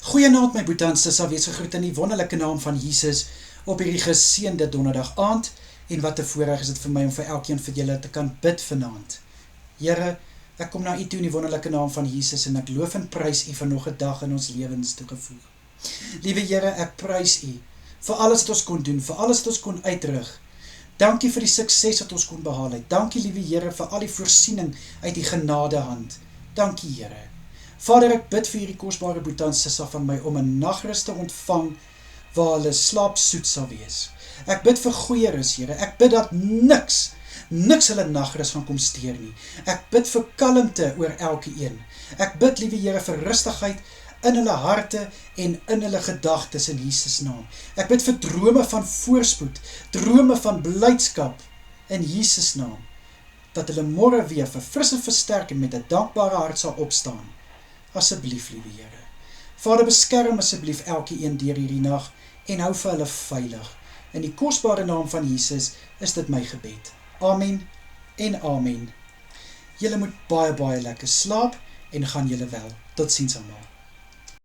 Goeienaand my boete en sissa, wees gegroet in die wonderlike naam van Jesus op hierdie geseënde donderdag aand, en wat 'n voorreg is dit vir my om vir elkeen vir julle te kan bid vanaand. Here, ek kom na u toe in die wonderlike naam van Jesus en ek loof en prys u vir nog 'n dag in ons lewens toegevoeg. Liewe Here, ek prys u vir alles wat ons kon doen, vir alles wat ons kon uitrig. Dankie vir die sukses wat ons kon behaal het. Dankie liewe Here vir al die voorsiening uit die genadehand. Dankie Here. Vader, ek bid vir hierdie kosbare boete en sissa van my om 'n nagrus te ontvang waar hulle slaap soet sal wees. Ek bid vir goeie rus, Here. Ek bid dat niks hulle nagrus gaan kom steur nie. Ek bid vir kalmte oor elke een. Ek bid, liewe Here, vir rustigheid in hulle harte en in hulle gedagtes in Jesus naam. Ek bid vir drome van voorspoed, drome van blydskap in Jesus naam, dat hulle môre weer verfris en versterk en met 'n dankbare hart sal opstaan. Asseblief, liewe Here. Vader, beskerm asseblief elke een deur hierdie nag en hou vir hulle veilig. In die kosbare naam van Jesus is dit my gebed. Amen en amen. Julle moet baie lekker slaap en gaan julle wel. Totsiens almal.